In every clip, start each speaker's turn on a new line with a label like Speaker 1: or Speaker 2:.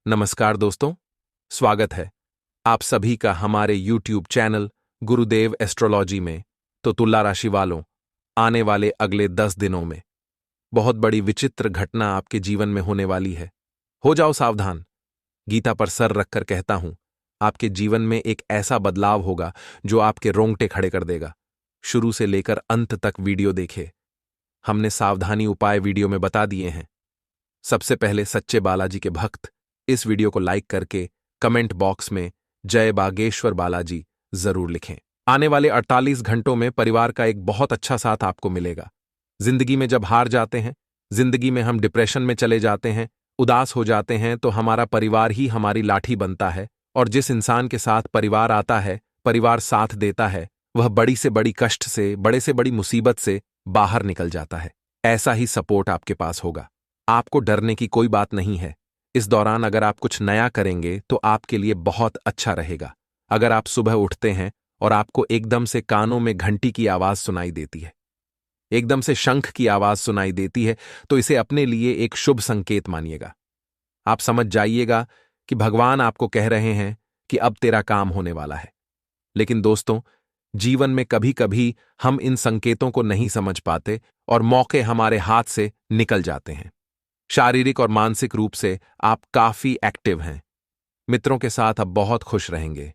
Speaker 1: नमस्कार दोस्तों, स्वागत है आप सभी का हमारे YouTube चैनल गुरुदेव एस्ट्रोलॉजी में। तो तुला राशि वालों, आने वाले अगले 10 दिनों में बहुत बड़ी विचित्र घटना आपके जीवन में होने वाली है। हो जाओ सावधान। गीता पर सर रखकर कहता हूं, आपके जीवन में एक ऐसा बदलाव होगा जो आपके रोंगटे खड़े कर देगा। शुरू से लेकर अंत तक वीडियो देखे। हमने सावधानी उपाय वीडियो में बता दिए हैं। सबसे पहले सच्चे बालाजी के भक्त इस वीडियो को लाइक करके कमेंट बॉक्स में जय बागेश्वर बालाजी जरूर लिखें। आने वाले 48 घंटों में परिवार का एक बहुत अच्छा साथ आपको मिलेगा। जिंदगी में जब हार जाते हैं, जिंदगी में हम डिप्रेशन में चले जाते हैं, उदास हो जाते हैं, तो हमारा परिवार ही हमारी लाठी बनता है। और जिस इंसान के साथ परिवार आता है, परिवार साथ देता है, वह बड़ी से बड़ी कष्ट से, बड़े से बड़ी मुसीबत से बाहर निकल जाता है। ऐसा ही सपोर्ट आपके पास होगा। आपको डरने की कोई बात नहीं है। इस दौरान अगर आप कुछ नया करेंगे तो आपके लिए बहुत अच्छा रहेगा। अगर आप सुबह उठते हैं और आपको एकदम से कानों में घंटी की आवाज सुनाई देती है, एकदम से शंख की आवाज सुनाई देती है, तो इसे अपने लिए एक शुभ संकेत मानिएगा। आप समझ जाइएगा कि भगवान आपको कह रहे हैं कि अब तेरा काम होने वाला है। लेकिन दोस्तों, जीवन में कभी कभी हम इन संकेतों को नहीं समझ पाते और मौके हमारे हाथ से निकल जाते हैं। शारीरिक और मानसिक रूप से आप काफी एक्टिव हैं। मित्रों के साथ अब बहुत खुश रहेंगे।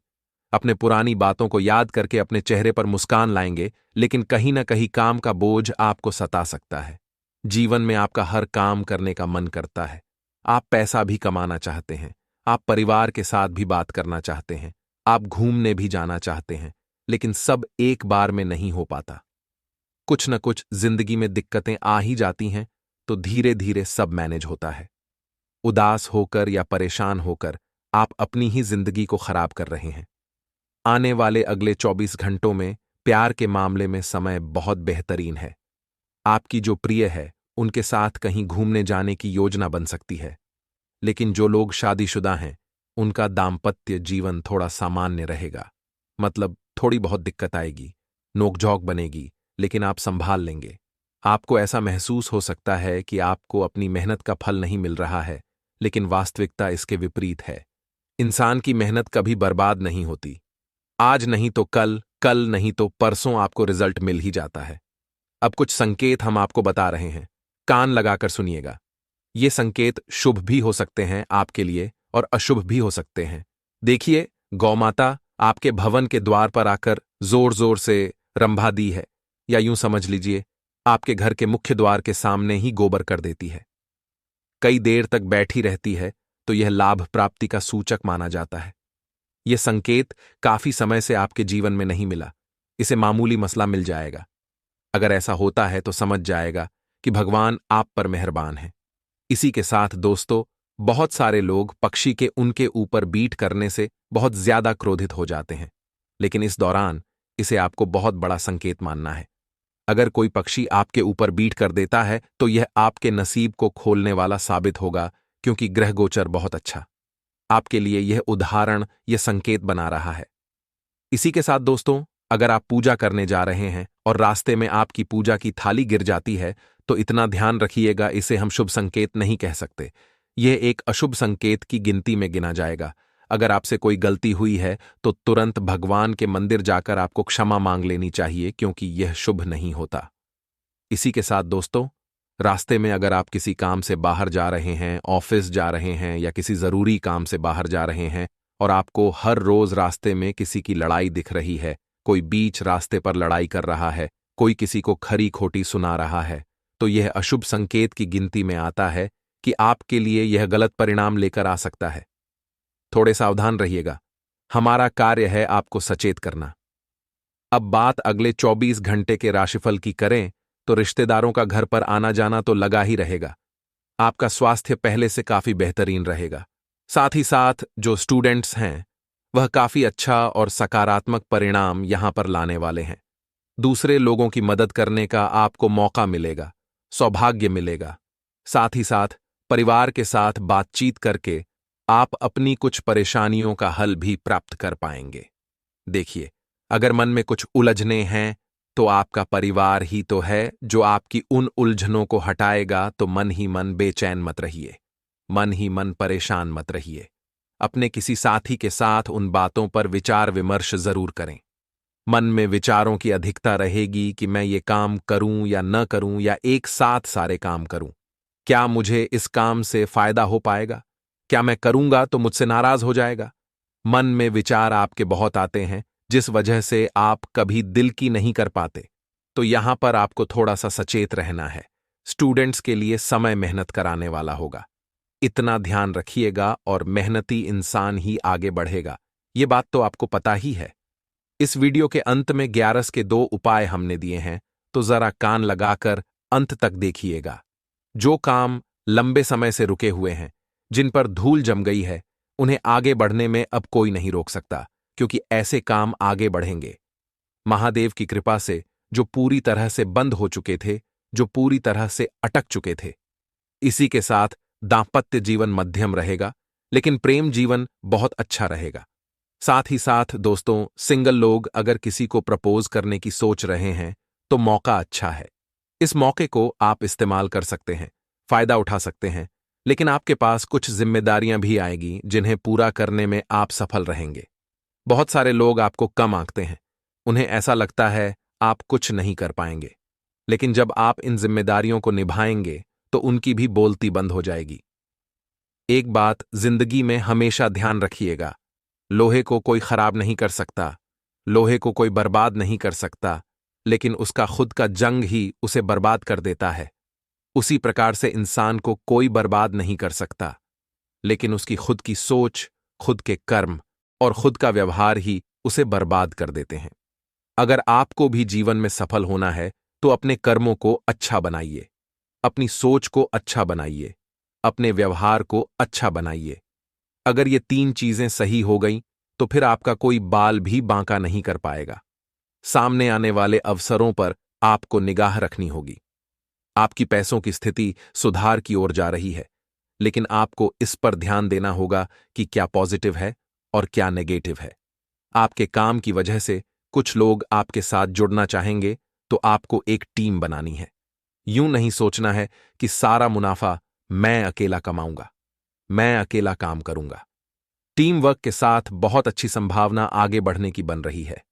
Speaker 1: अपने पुरानी बातों को याद करके अपने चेहरे पर मुस्कान लाएंगे, लेकिन कहीं ना कहीं काम का बोझ आपको सता सकता है। जीवन में आपका हर काम करने का मन करता है। आप पैसा भी कमाना चाहते हैं, आप परिवार के साथ भी बात करना चाहते हैं, आप घूमने भी जाना चाहते हैं, लेकिन सब एक बार में नहीं हो पाता। कुछ न कुछ जिंदगी में दिक्कतें आ ही जाती हैं, तो धीरे धीरे सब मैनेज होता है। उदास होकर या परेशान होकर आप अपनी ही जिंदगी को खराब कर रहे हैं। आने वाले अगले 24 घंटों में प्यार के मामले में समय बहुत बेहतरीन है। आपकी जो प्रिय है, उनके साथ कहीं घूमने जाने की योजना बन सकती है। लेकिन जो लोग शादीशुदा हैं, उनका दाम्पत्य जीवन थोड़ा सामान्य रहेगा। मतलब थोड़ी बहुत दिक्कत आएगी, नोकझोंक बनेगी, लेकिन आप संभाल लेंगे। आपको ऐसा महसूस हो सकता है कि आपको अपनी मेहनत का फल नहीं मिल रहा है, लेकिन वास्तविकता इसके विपरीत है। इंसान की मेहनत कभी बर्बाद नहीं होती। आज नहीं तो कल, कल नहीं तो परसों आपको रिजल्ट मिल ही जाता है। अब कुछ संकेत हम आपको बता रहे हैं, कान लगाकर सुनिएगा। ये संकेत शुभ भी हो सकते हैं आपके लिए और अशुभ भी हो सकते हैं। देखिए, गौमाता आपके भवन के द्वार पर आकर जोर जोर से रंभा दी है, या यूं समझ लीजिए आपके घर के मुख्य द्वार के सामने ही गोबर कर देती है। कई देर तक बैठी रहती है, तो यह लाभ प्राप्ति का सूचक माना जाता है। यह संकेत काफी समय से आपके जीवन में नहीं मिला, इसे मामूली मसला मिल जाएगा। अगर ऐसा होता है तो समझ जाएगा कि भगवान आप पर मेहरबान है। इसी के साथ दोस्तों, बहुत सारे लोग पक्षी के उनके ऊपर बीट करने से बहुत ज्यादा क्रोधित हो जाते हैं, लेकिन इस दौरान इसे आपको बहुत बड़ा संकेत मानना है। अगर कोई पक्षी आपके ऊपर बीट कर देता है, तो यह आपके नसीब को खोलने वाला साबित होगा, क्योंकि ग्रह गोचर बहुत अच्छा आपके लिए यह उदाहरण, यह संकेत बना रहा है। इसी के साथ दोस्तों, अगर आप पूजा करने जा रहे हैं और रास्ते में आपकी पूजा की थाली गिर जाती है, तो इतना ध्यान रखिएगा, इसे हम शुभ संकेत नहीं कह सकते। यह एक अशुभ संकेत की गिनती में गिना जाएगा। अगर आपसे कोई गलती हुई है तो तुरंत भगवान के मंदिर जाकर आपको क्षमा मांग लेनी चाहिए, क्योंकि यह शुभ नहीं होता। इसी के साथ दोस्तों, रास्ते में अगर आप किसी काम से बाहर जा रहे हैं, ऑफिस जा रहे हैं या किसी जरूरी काम से बाहर जा रहे हैं, और आपको हर रोज रास्ते में किसी की लड़ाई दिख रही है, कोई बीच रास्ते पर लड़ाई कर रहा है, कोई किसी को खरी खोटी सुना रहा है, तो यह अशुभ संकेत की गिनती में आता है कि आपके लिए यह गलत परिणाम लेकर आ सकता है। थोड़े सावधान रहिएगा। हमारा कार्य है आपको सचेत करना। अब बात अगले 24 घंटे के राशिफल की करें, तो रिश्तेदारों का घर पर आना जाना तो लगा ही रहेगा। आपका स्वास्थ्य पहले से काफी बेहतरीन रहेगा। साथ ही साथ जो स्टूडेंट्स हैं, वह काफी अच्छा और सकारात्मक परिणाम यहां पर लाने वाले हैं। दूसरे लोगों की मदद करने का आपको मौका मिलेगा, सौभाग्य मिलेगा। साथ ही साथ परिवार के साथ बातचीत करके आप अपनी कुछ परेशानियों का हल भी प्राप्त कर पाएंगे। देखिए, अगर मन में कुछ उलझने हैं, तो आपका परिवार ही तो है जो आपकी उन उलझनों को हटाएगा, तो मन ही मन बेचैन मत रहिए। मन ही मन परेशान मत रहिए। अपने किसी साथी के साथ उन बातों पर विचार विमर्श जरूर करें। मन में विचारों की अधिकता रहेगी कि मैं ये काम करूं या न करूं या एक साथ सारे काम करूं। क्या मुझे इस काम से फायदा हो पाएगा? क्या मैं करूंगा तो मुझसे नाराज हो जाएगा? मन में विचार आपके बहुत आते हैं, जिस वजह से आप कभी दिल की नहीं कर पाते। तो यहां पर आपको थोड़ा सा सचेत रहना है। स्टूडेंट्स के लिए समय मेहनत कराने वाला होगा। इतना ध्यान रखिएगा और मेहनती इंसान ही आगे बढ़ेगा। ये बात तो आपको पता ही है। इस वीडियो के अंत में 11 के 2 उपाय हमने दिए हैं, तो जरा कान लगाकर अंत तक देखिएगा। जो काम लंबे समय से रुके हुए हैं, जिन पर धूल जम गई है, उन्हें आगे बढ़ने में अब कोई नहीं रोक सकता, क्योंकि ऐसे काम आगे बढ़ेंगे। महादेव की कृपा से जो पूरी तरह से बंद हो चुके थे, जो पूरी तरह से अटक चुके थे। इसी के साथ दांपत्य जीवन मध्यम रहेगा, लेकिन प्रेम जीवन बहुत अच्छा रहेगा। साथ ही साथ दोस्तों, सिंगल लोग अगर किसी को प्रपोज करने की सोच रहे हैं, तो मौका अच्छा है। इस मौके को आप इस्तेमाल कर सकते हैं, फायदा उठा सकते हैं, लेकिन आपके पास कुछ जिम्मेदारियां भी आएगी जिन्हें पूरा करने में आप सफल रहेंगे। बहुत सारे लोग आपको कम आंकते हैं, उन्हें ऐसा लगता है आप कुछ नहीं कर पाएंगे। लेकिन जब आप इन जिम्मेदारियों को निभाएंगे, तो उनकी भी बोलती बंद हो जाएगी। एक बात जिंदगी में हमेशा ध्यान रखिएगा, लोहे को कोई खराब नहीं कर सकता, लोहे को कोई बर्बाद नहीं कर सकता, लेकिन उसका खुद का जंग ही उसे बर्बाद कर देता है। उसी प्रकार से इंसान को कोई बर्बाद नहीं कर सकता, लेकिन उसकी खुद की सोच, खुद के कर्म और खुद का व्यवहार ही उसे बर्बाद कर देते हैं। अगर आपको भी जीवन में सफल होना है, तो अपने कर्मों को अच्छा बनाइए, अपनी सोच को अच्छा बनाइए, अपने व्यवहार को अच्छा बनाइए। अगर ये 3 चीजें सही हो गईं, तो फिर आपका कोई बाल भी बांका नहीं कर पाएगा। सामने आने वाले अवसरों पर आपको निगाह रखनी होगी। आपकी पैसों की स्थिति सुधार की ओर जा रही है, लेकिन आपको इस पर ध्यान देना होगा कि क्या पॉजिटिव है और क्या नेगेटिव है। आपके काम की वजह से कुछ लोग आपके साथ जुड़ना चाहेंगे, तो आपको एक टीम बनानी है। यूं नहीं सोचना है कि सारा मुनाफा मैं अकेला कमाऊंगा, मैं अकेला काम करूंगा। टीम वर्क के साथ बहुत अच्छी संभावना आगे बढ़ने की बन रही है।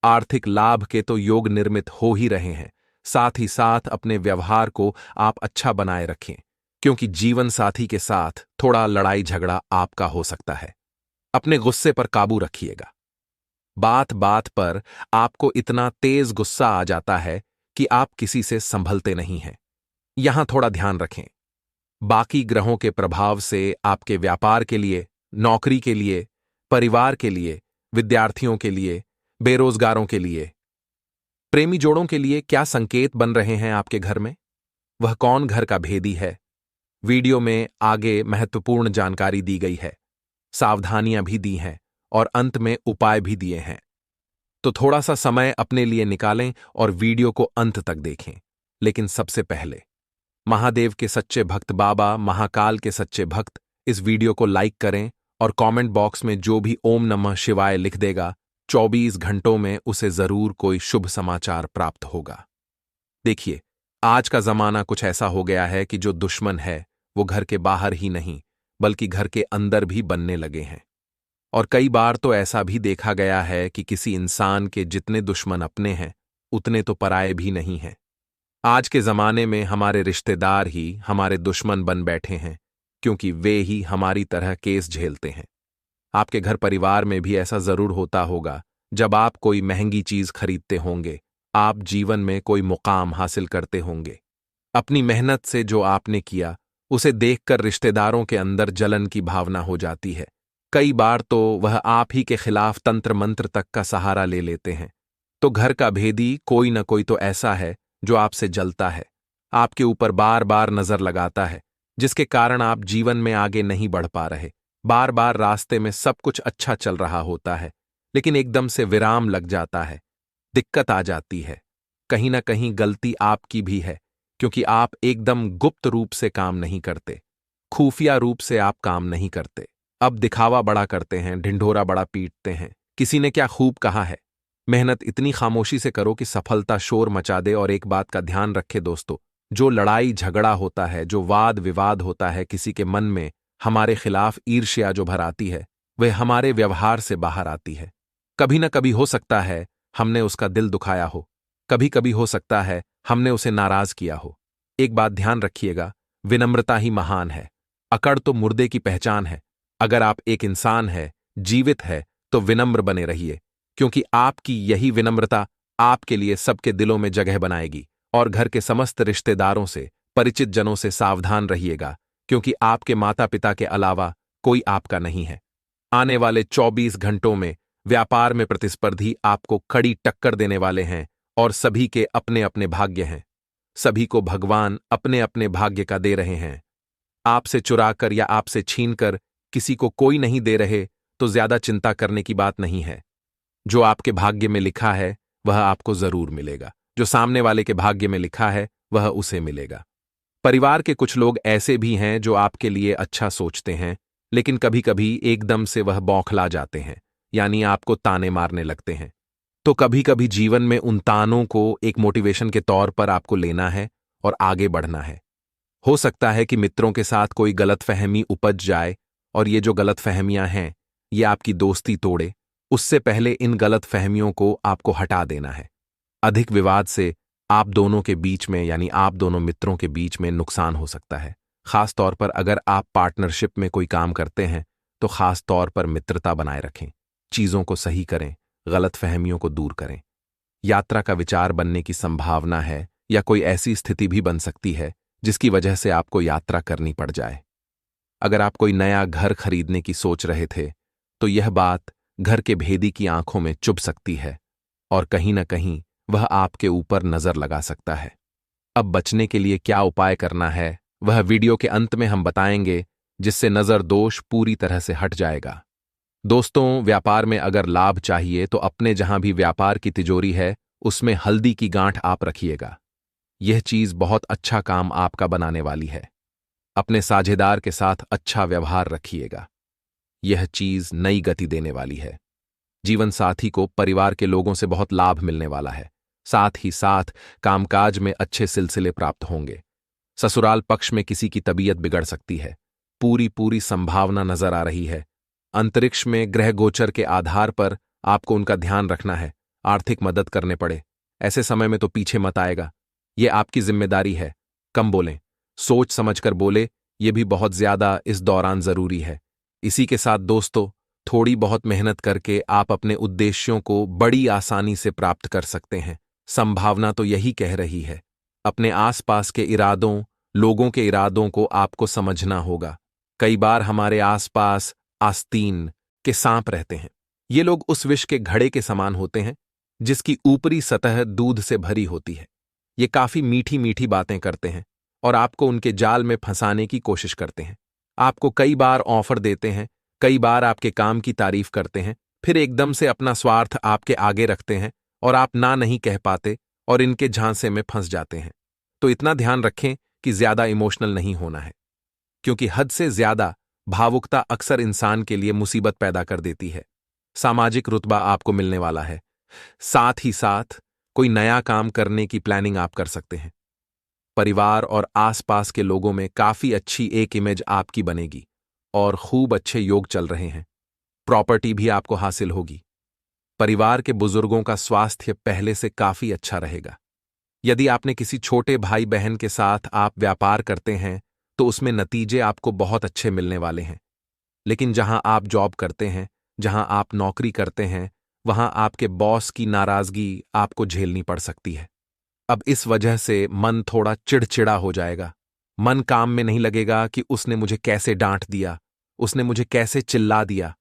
Speaker 1: आर्थिक लाभ के तो योग निर्मित हो ही रहे हैं। साथ ही साथ अपने व्यवहार को आप अच्छा बनाए रखें, क्योंकि जीवन साथी के साथ थोड़ा लड़ाई झगड़ा आपका हो सकता है। अपने गुस्से पर काबू रखिएगा। बात बात पर आपको इतना तेज गुस्सा आ जाता है कि आप किसी से संभलते नहीं हैं। यहां थोड़ा ध्यान रखें। बाकी ग्रहों के प्रभाव से आपके व्यापार के लिए, नौकरी के लिए, परिवार के लिए, विद्यार्थियों के लिए, बेरोजगारों के लिए, प्रेमी जोड़ों के लिए क्या संकेत बन रहे हैं आपके घर में? वह कौन घर का भेदी है? वीडियो में आगे महत्वपूर्ण जानकारी दी गई है, सावधानियां भी दी हैं और अंत में उपाय भी दिए हैं। तो थोड़ा सा समय अपने लिए निकालें और वीडियो को अंत तक देखें। लेकिन सबसे पहले महादेव के सच्चे भक्त, बाबा महाकाल के सच्चे भक्त, इस वीडियो को लाइक करें और कमेंट बॉक्स में जो भी ओम नमः शिवाय लिख देगा, 24 घंटों में उसे जरूर कोई शुभ समाचार प्राप्त होगा। देखिए, आज का जमाना कुछ ऐसा हो गया है कि जो दुश्मन है वो घर के बाहर ही नहीं, बल्कि घर के अंदर भी बनने लगे हैं। और कई बार तो ऐसा भी देखा गया है कि किसी इंसान के जितने दुश्मन अपने हैं, उतने तो पराये भी नहीं हैं। आज के जमाने में हमारे रिश्तेदार ही हमारे दुश्मन बन बैठे हैं, क्योंकि वे ही हमारी तरह केस झेलते हैं। आपके घर परिवार में भी ऐसा जरूर होता होगा। जब आप कोई महंगी चीज खरीदते होंगे, आप जीवन में कोई मुकाम हासिल करते होंगे, अपनी मेहनत से जो आपने किया, उसे देखकर रिश्तेदारों के अंदर जलन की भावना हो जाती है। कई बार तो वह आप ही के खिलाफ तंत्र मंत्र तक का सहारा ले लेते हैं। तो घर का भेदी कोई न कोई तो ऐसा है जो आपसे जलता है, आपके ऊपर बार बार नजर लगाता है, जिसके कारण आप जीवन में आगे नहीं बढ़ पा रहे। बार बार रास्ते में सब कुछ अच्छा चल रहा होता है, लेकिन एकदम से विराम लग जाता है, दिक्कत आ जाती है। कहीं ना कहीं गलती आपकी भी है, क्योंकि आप एकदम गुप्त रूप से काम नहीं करते, खुफिया रूप से आप काम नहीं करते। अब दिखावा बड़ा करते हैं, ढिंढोरा बड़ा पीटते हैं। किसी ने क्या खूब कहा है, मेहनत इतनी खामोशी से करो कि सफलता शोर मचा दे। और एक बात का ध्यान रखे दोस्तों, जो लड़ाई झगड़ा होता है, जो वाद विवाद होता है किसी के मन में, हमारे खिलाफ ईर्ष्या जो भर आती है, वह हमारे व्यवहार से बाहर आती है। कभी न कभी हो सकता है हमने उसका दिल दुखाया हो, कभी कभी हो सकता है हमने उसे नाराज किया हो। एक बात ध्यान रखिएगा, विनम्रता ही महान है। अकड़ तो मुर्दे की पहचान है। अगर आप एक इंसान है, जीवित है, तो विनम्र बने रहिए, क्योंकि आपकी यही विनम्रता आपके लिए सबके दिलों में जगह बनाएगी। और घर के समस्त रिश्तेदारों से, परिचित जनों से सावधान रहिएगा, क्योंकि आपके माता पिता के अलावा कोई आपका नहीं है। आने वाले 24 घंटों में व्यापार में प्रतिस्पर्धी आपको कड़ी टक्कर देने वाले हैं और सभी के अपने अपने भाग्य हैं। सभी को भगवान अपने अपने भाग्य का दे रहे हैं। आपसे चुराकर या आपसे छीनकर किसी को कोई नहीं दे रहे तो ज्यादा चिंता करने की बात नहीं है। जो आपके भाग्य में लिखा है वह आपको जरूर मिलेगा, जो सामने वाले के भाग्य में लिखा है वह उसे मिलेगा। परिवार के कुछ लोग ऐसे भी हैं जो आपके लिए अच्छा सोचते हैं, लेकिन कभी कभी एकदम से वह बौखला जाते हैं, यानी आपको ताने मारने लगते हैं। तो कभी कभी जीवन में उन तानों को एक मोटिवेशन के तौर पर आपको लेना है और आगे बढ़ना है। हो सकता है कि मित्रों के साथ कोई गलतफहमी उपज जाए और ये जो गलतफहमियां हैं ये आपकी दोस्ती तोड़े। उससे पहले इन गलतफहमियों को आपको हटा देना है। अधिक विवाद से आप दोनों के बीच में, यानी आप दोनों मित्रों के बीच में नुकसान हो सकता है। खास तौर पर अगर आप पार्टनरशिप में कोई काम करते हैं तो खास तौर पर मित्रता बनाए रखें, चीजों को सही करें, गलतफहमियों को दूर करें। यात्रा का विचार बनने की संभावना है या कोई ऐसी स्थिति भी बन सकती है जिसकी वजह से आपको यात्रा करनी पड़ जाए। अगर आप कोई नया घर खरीदने की सोच रहे थे तो यह बात घर के भेदी की आंखों में चुभ सकती है और कहीं न कहीं वह आपके ऊपर नजर लगा सकता है। अब बचने के लिए क्या उपाय करना है वह वीडियो के अंत में हम बताएंगे, जिससे नजर दोष पूरी तरह से हट जाएगा। दोस्तों, व्यापार में अगर लाभ चाहिए तो अपने जहां भी व्यापार की तिजोरी है उसमें हल्दी की गांठ आप रखिएगा। यह चीज बहुत अच्छा काम आपका बनाने वाली है। अपने साझेदार के साथ अच्छा व्यवहार रखिएगा, यह चीज नई गति देने वाली है। जीवन साथी को परिवार के लोगों से बहुत लाभ मिलने वाला है। साथ ही साथ कामकाज में अच्छे सिलसिले प्राप्त होंगे। ससुराल पक्ष में किसी की तबीयत बिगड़ सकती है, पूरी संभावना नजर आ रही है। अंतरिक्ष में ग्रह गोचर के आधार पर आपको उनका ध्यान रखना है। आर्थिक मदद करने पड़े ऐसे समय में तो पीछे मत आएगा, यह आपकी जिम्मेदारी है। कम बोलें, सोच समझकर बोले, यह भी बहुत ज्यादा इस दौरान जरूरी है। इसी के साथ दोस्तों, थोड़ी बहुत मेहनत करके आप अपने उद्देश्यों को बड़ी आसानी से प्राप्त कर सकते हैं। संभावना तो यही कह रही है। अपने आसपास के इरादों, लोगों के इरादों को आपको समझना होगा। कई बार हमारे आसपास आस्तीन के सांप रहते हैं। ये लोग उस विष के घड़े के समान होते हैं जिसकी ऊपरी सतह दूध से भरी होती है। ये काफी मीठी मीठी बातें करते हैं और आपको उनके जाल में फंसाने की कोशिश करते हैं। आपको कई बार ऑफर देते हैं, कई बार आपके काम की तारीफ करते हैं, फिर एकदम से अपना स्वार्थ आपके आगे रखते हैं और आप ना नहीं कह पाते और इनके झांसे में फंस जाते हैं। तो इतना ध्यान रखें कि ज्यादा इमोशनल नहीं होना है, क्योंकि हद से ज्यादा भावुकता अक्सर इंसान के लिए मुसीबत पैदा कर देती है। सामाजिक रुतबा आपको मिलने वाला है। साथ ही साथ कोई नया काम करने की प्लानिंग आप कर सकते हैं। परिवार और आसपास के लोगों में काफी अच्छी एक इमेज आपकी बनेगी और खूब अच्छे योग चल रहे हैं। प्रॉपर्टी भी आपको हासिल होगी। परिवार के बुजुर्गों का स्वास्थ्य पहले से काफी अच्छा रहेगा। यदि आपने किसी छोटे भाई बहन के साथ आप व्यापार करते हैं तो उसमें नतीजे आपको बहुत अच्छे मिलने वाले हैं। लेकिन जहां आप जॉब करते हैं, जहां आप नौकरी करते हैं, वहां आपके बॉस की नाराजगी आपको झेलनी पड़ सकती है। अब इस वजह से मन थोड़ा चिड़चिड़ा हो जाएगा। मन काम में नहीं लगेगा कि उसने मुझे कैसे डांट दिया, उसने मुझे कैसे चिल्ला दिया।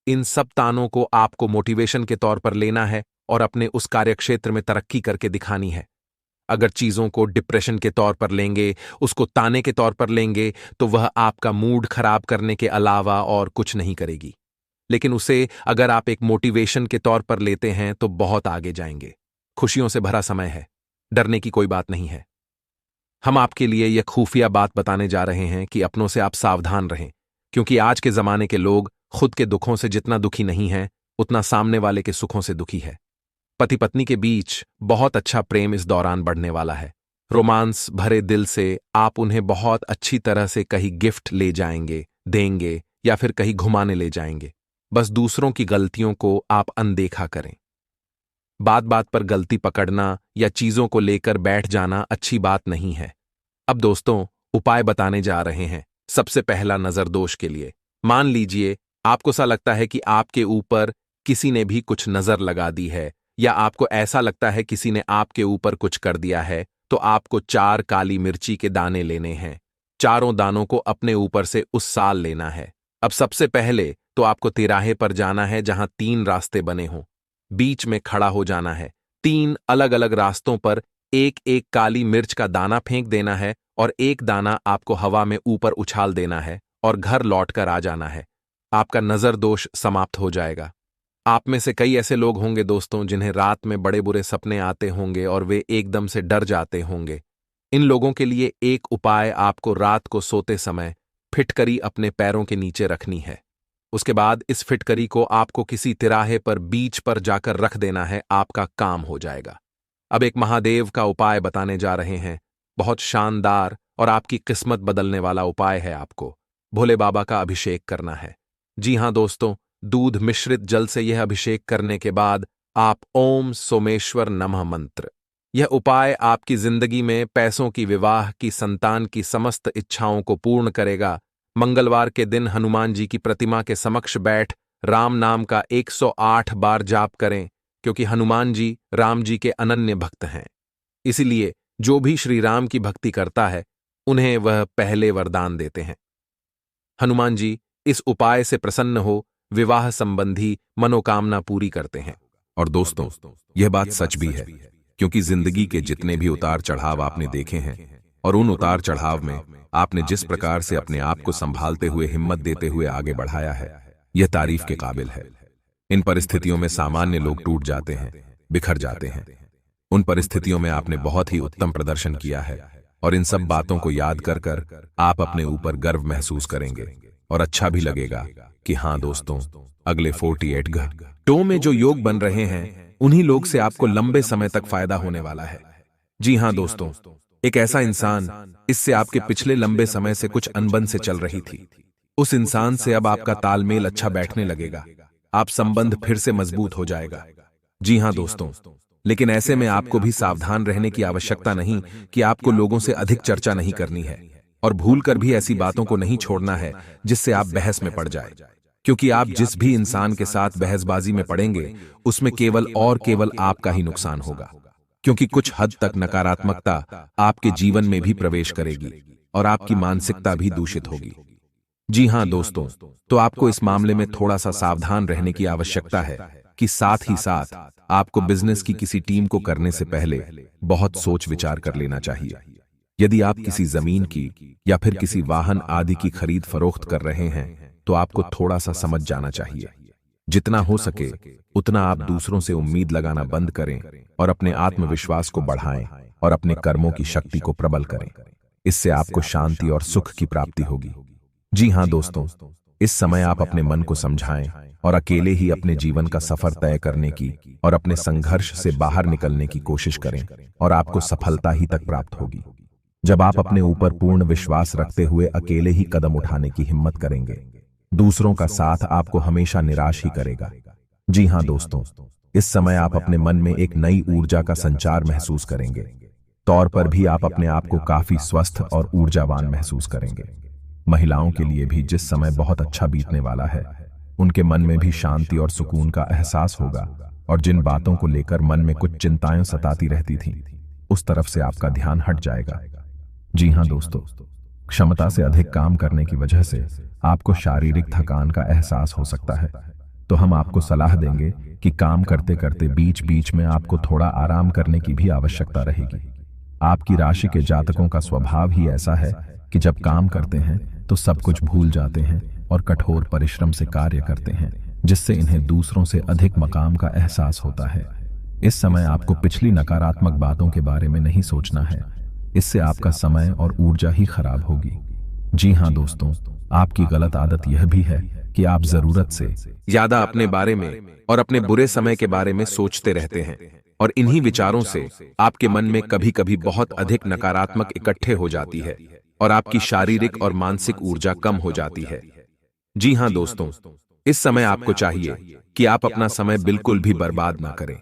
Speaker 1: इन सब तानों को आपको मोटिवेशन के तौर पर लेना है और अपने उस कार्यक्षेत्र में तरक्की करके दिखानी है। अगर चीजों को डिप्रेशन के तौर पर लेंगे, उसको ताने के तौर पर लेंगे, तो वह आपका मूड खराब करने के अलावा और कुछ नहीं करेगी। लेकिन उसे अगर आप एक मोटिवेशन के तौर पर लेते हैं तो बहुत आगे जाएंगे। खुशियों से भरा समय है, डरने की कोई बात नहीं है। हम आपके लिए यह खुफिया बात बताने जा रहे हैं कि अपनों से आप सावधान रहें, क्योंकि आज के जमाने के लोग खुद के दुखों से जितना दुखी नहीं हैं, उतना सामने वाले के सुखों से दुखी है। पति पत्नी के बीच बहुत अच्छा प्रेम इस दौरान बढ़ने वाला है। रोमांस भरे दिल से आप उन्हें बहुत अच्छी तरह से कहीं गिफ्ट ले जाएंगे, देंगे या फिर कहीं घुमाने ले जाएंगे। बस दूसरों की गलतियों को आप अनदेखा करें। बात बात पर गलती पकड़ना या चीजों को लेकर बैठ जाना अच्छी बात नहीं है। अब दोस्तों, उपाय बताने जा रहे हैं। सबसे पहला, नजर दोष के लिए। मान लीजिए आपको सा लगता है कि आपके ऊपर किसी ने भी कुछ नजर लगा दी है, या आपको ऐसा लगता है किसी ने आपके ऊपर कुछ कर दिया है, तो आपको 4 काली मिर्ची के दाने लेने हैं। चारों दानों को अपने ऊपर से उस साल लेना है। अब सबसे पहले तो आपको तिराहे पर जाना है जहां 3 रास्ते बने हों। बीच में खड़ा हो जाना है। 3 अलग अलग रास्तों पर एक एक काली मिर्च का दाना फेंक देना है और एक दाना आपको हवा में ऊपर उछाल देना है और घर लौटकर आ जाना है। आपका नजर दोष समाप्त हो जाएगा। आप में से कई ऐसे लोग होंगे दोस्तों जिन्हें रात में बड़े बुरे सपने आते होंगे और वे एकदम से डर जाते होंगे। इन लोगों के लिए एक उपाय आपको रात को सोते समय फिटकरी अपने पैरों के नीचे रखनी है। उसके बाद इस फिटकरी को आपको किसी तिराहे पर बीच पर जाकर रख देना है। आपका काम हो जाएगा। अब एक महादेव का उपाय बताने जा रहे हैं। बहुत शानदार और आपकी किस्मत बदलने वाला उपाय है। आपको भोले बाबा का अभिषेक करना है। जी हां दोस्तों, दूध मिश्रित जल से यह अभिषेक करने के बाद आप ओम सोमेश्वर नमः मंत्र। यह उपाय आपकी जिंदगी में पैसों की, विवाह की, संतान की समस्त इच्छाओं को पूर्ण करेगा। मंगलवार के दिन हनुमान जी की प्रतिमा के समक्ष बैठ राम नाम का 108 बार जाप करें, क्योंकि हनुमान जी राम जी के अनन्य भक्त हैं। इसलिए जो भी श्री राम की भक्ति करता है उन्हें वह पहले वरदान देते हैं। हनुमान जी इस उपाय से प्रसन्न हो विवाह संबंधी मनोकामना पूरी करते हैं।
Speaker 2: और दोस्तों, यह बात सच भी है, क्योंकि जिंदगी के जितने भी उतार चढ़ाव आपने देखे हैं और उन उतार चढ़ाव में आपने जिस प्रकार से अपने आप को संभालते हुए, हिम्मत देते हुए आगे बढ़ाया है, यह तारीफ के काबिल है। इन परिस्थितियों में सामान्य लोग टूट जाते हैं, बिखर जाते हैं। उन परिस्थितियों में आपने बहुत ही उत्तम प्रदर्शन किया है और इन सब बातों को याद कर कर आप अपने ऊपर गर्व महसूस करेंगे और अच्छा भी लगेगा कि हाँ दोस्तों, अगले 48 घंटों में जो योग बन रहे हैं उन्हीं लोग से आपको लंबे समय तक फायदा होने वाला है। जी हां दोस्तों, एक ऐसा इंसान, इससे आपके पिछले लंबे समय से कुछ अनबन से चल रही थी, उस इंसान से अब आपका तालमेल अच्छा बैठने लगेगा। आप संबंध फिर से मजबूत हो जाएगा। जी हां दोस्तों, लेकिन ऐसे में आपको भी सावधान रहने की आवश्यकता नहीं कि आपको लोगों से अधिक चर्चा नहीं करनी है और भूलकर भी ऐसी बातों को नहीं छोड़ना है जिससे आप बहस में पड़ जाए, क्योंकि आप जिस भी इंसान के साथ बहसबाजी में पड़ेंगे उसमें केवल और केवल आपका ही नुकसान होगा, क्योंकि कुछ हद तक नकारात्मकता आपके जीवन में भी प्रवेश करेगी और आपकी मानसिकता भी दूषित होगी। जी हां दोस्तों, तो आपको इस मामले में थोड़ा सा सावधान रहने की आवश्यकता है कि साथ ही साथ आपको बिजनेस की किसी टीम को करने से पहले बहुत सोच विचार कर लेना चाहिए। यदि आप किसी जमीन की या फिर किसी वाहन आदि की खरीद फरोख्त कर रहे हैं तो आपको थोड़ा सा समझ जाना चाहिए। जितना हो सके उतना आप दूसरों से उम्मीद लगाना बंद करें और अपने आत्मविश्वास को बढ़ाएं और अपने कर्मों की शक्ति को प्रबल करें। इससे आपको शांति और सुख की प्राप्ति होगी। जी हां दोस्तों, इस समय आप अपने मन को समझाएं और अकेले ही अपने जीवन का सफर तय करने की और अपने संघर्ष से बाहर निकलने की कोशिश करें और आपको सफलता ही तक प्राप्त होगी। जब आप अपने ऊपर पूर्ण विश्वास रखते हुए अकेले ही कदम उठाने की हिम्मत करेंगे, दूसरों का साथ आपको हमेशा निराश ही करेगा। जी हां दोस्तों, इस समय आप अपने मन में एक नई ऊर्जा का संचार महसूस करेंगे। तौर पर भी आप अपने आप को काफी स्वस्थ और ऊर्जावान महसूस करेंगे। महिलाओं के लिए भी जिस समय बहुत अच्छा बीतने वाला है, उनके मन में भी शांति और सुकून का एहसास होगा और जिन बातों को लेकर मन में कुछ चिंताएं सताती रहती थीं, उस तरफ से आपका ध्यान हट जाएगा। जी हां दोस्तों, क्षमता से अधिक काम करने की वजह से आपको शारीरिक थकान का एहसास हो सकता है, तो हम आपको सलाह देंगे कि काम करते करते बीच बीच में आपको थोड़ा आराम करने की भी आवश्यकता रहेगी। आपकी राशि के जातकों का स्वभाव ही ऐसा है कि जब काम करते हैं तो सब कुछ भूल जाते हैं और कठोर परिश्रम से कार्य करते हैं, जिससे इन्हें दूसरों से अधिक मकाम का एहसास होता है। इस समय आपको पिछली नकारात्मक बातों के बारे में नहीं सोचना है, इससे आपका समय और ऊर्जा ही खराब होगी। जी हां दोस्तों, आपकी गलत आदत यह भी है कि आप जरूरत से
Speaker 1: ज्यादा अपने बारे में और अपने बुरे समय के बारे में सोचते रहते हैं।
Speaker 2: और इन्हीं विचारों से आपके मन में कभी कभी बहुत अधिक नकारात्मक इकट्ठे हो जाती है और आपकी शारीरिक और मानसिक ऊर्जा कम हो जाती है। जी हां दोस्तों, इस समय आपको चाहिए कि आप अपना समय बिल्कुल भी बर्बाद ना करें।